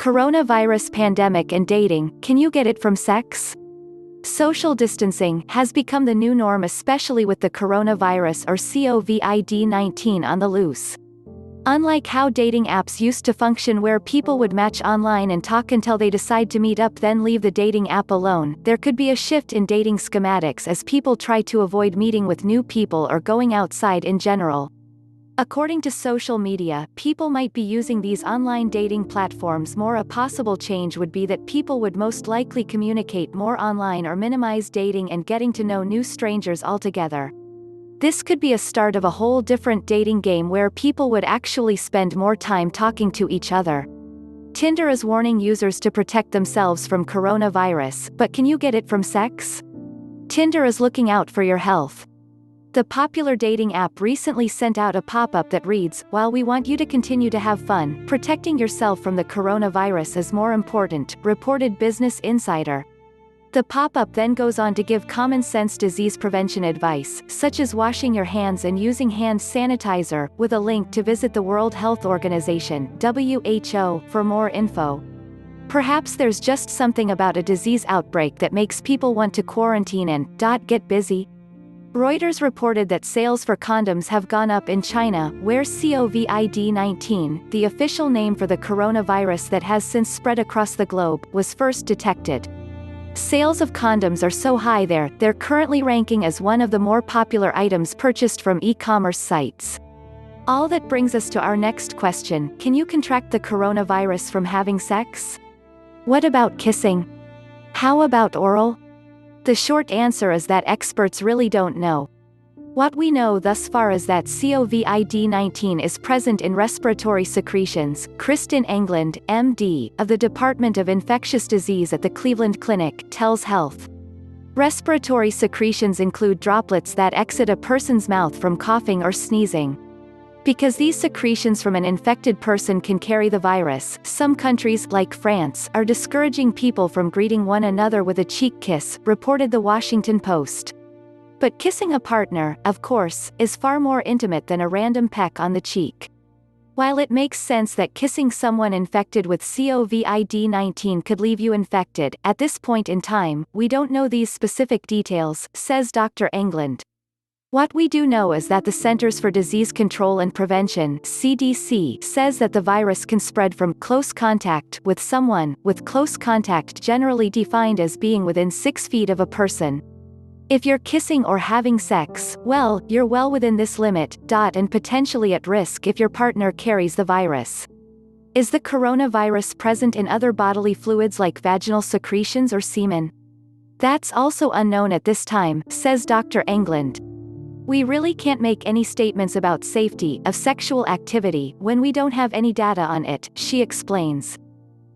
Coronavirus pandemic and dating, can you get it from sex? Social distancing has become the new norm, especially with the coronavirus or COVID-19 on the loose. Unlike how dating apps used to function where people would match online and talk until they decide to meet up then leave the dating app alone, there could be a shift in dating schematics as people try to avoid meeting with new people or going outside in general. According to social media, people might be using these online dating platforms more. A possible change would be that people would most likely communicate more online or minimize dating and getting to know new strangers altogether. This could be a start of a whole different dating game where people would actually spend more time talking to each other. Tinder is warning users to protect themselves from coronavirus, but can you get it from sex? Tinder is looking out for your health. The popular dating app recently sent out a pop-up that reads, "While we want you to continue to have fun, protecting yourself from the coronavirus is more important," reported Business Insider. The pop-up then goes on to give common-sense disease prevention advice, such as washing your hands and using hand sanitizer, with a link to visit the World Health Organization (WHO) for more info. Perhaps there's just something about a disease outbreak that makes people want to quarantine and get busy. Reuters reported that sales for condoms have gone up in China, where COVID-19, the official name for the coronavirus that has since spread across the globe, was first detected. Sales of condoms are so high there, they're currently ranking as one of the more popular items purchased from e-commerce sites. All that brings us to our next question: can you contract the coronavirus from having sex? What about kissing? How about oral? The short answer is that experts really don't know. What we know thus far is that COVID-19 is present in respiratory secretions. Kristen England, MD, of the Department of Infectious Disease at the Cleveland Clinic, tells Health. Respiratory secretions include droplets that exit a person's mouth from coughing or sneezing. Because these secretions from an infected person can carry the virus, some countries, like France, are discouraging people from greeting one another with a cheek kiss, reported The Washington Post. But kissing a partner, of course, is far more intimate than a random peck on the cheek. While it makes sense that kissing someone infected with COVID-19 could leave you infected, at this point in time, we don't know these specific details, says Dr. England. What we do know is that the Centers for Disease Control and Prevention (CDC) says that the virus can spread from close contact with someone, with close contact generally defined as being within 6 feet of a person. If you're kissing or having sex, well, you're well within this limit, and potentially at risk if your partner carries the virus. Is the coronavirus present in other bodily fluids like vaginal secretions or semen? That's also unknown at this time, says Dr. England. We really can't make any statements about safety of sexual activity when we don't have any data on it, she explains.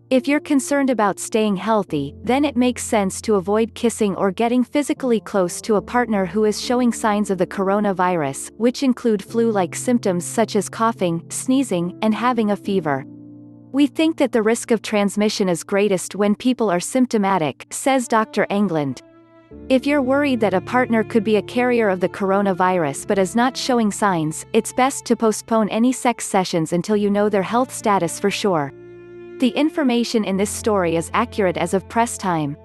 If you're concerned about staying healthy, then it makes sense to avoid kissing or getting physically close to a partner who is showing signs of the coronavirus, which include flu-like symptoms such as coughing, sneezing, and having a fever. We think that the risk of transmission is greatest when people are symptomatic, says Dr. England. If you're worried that a partner could be a carrier of the coronavirus but is not showing signs, it's best to postpone any sex sessions until you know their health status for sure. The information in this story is accurate as of press time.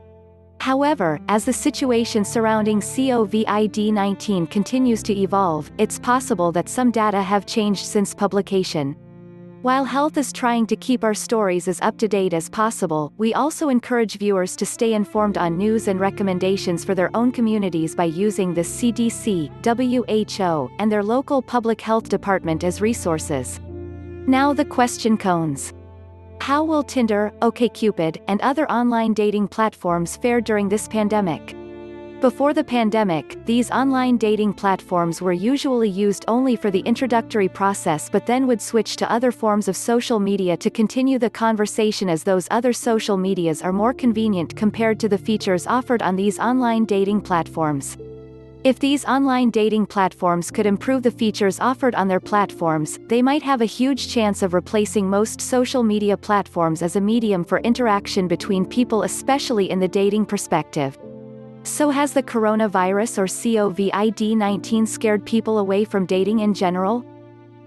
However, as the situation surrounding COVID-19 continues to evolve, it's possible that some data have changed since publication. While Health is trying to keep our stories as up-to-date as possible, we also encourage viewers to stay informed on news and recommendations for their own communities by using the CDC, WHO, and their local public health department as resources. Now the question comes. How will Tinder, OkCupid, and other online dating platforms fare during this pandemic? Before the pandemic, these online dating platforms were usually used only for the introductory process but then would switch to other forms of social media to continue the conversation as those other social medias are more convenient compared to the features offered on these online dating platforms. If these online dating platforms could improve the features offered on their platforms, they might have a huge chance of replacing most social media platforms as a medium for interaction between people, especially in the dating perspective. So has the coronavirus or COVID-19 scared people away from dating in general?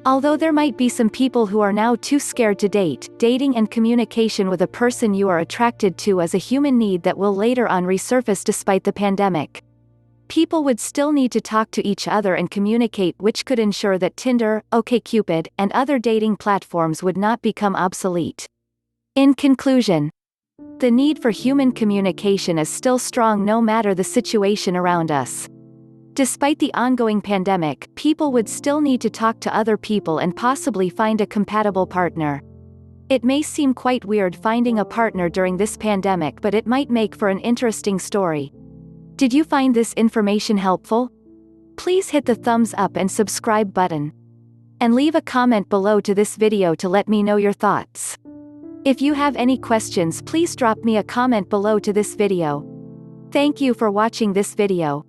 Although there might be some people who are now too scared to date, dating and communication with a person you are attracted to is a human need that will later on resurface despite the pandemic. People would still need to talk to each other and communicate, which could ensure that Tinder, OkCupid, and other dating platforms would not become obsolete. In conclusion, the need for human communication is still strong no matter the situation around us. Despite the ongoing pandemic, people would still need to talk to other people and possibly find a compatible partner. It may seem quite weird finding a partner during this pandemic, but it might make for an interesting story. Did you find this information helpful? Please hit the thumbs up and subscribe button. And leave a comment below to this video to let me know your thoughts. If you have any questions, please drop me a comment below to this video. Thank you for watching this video.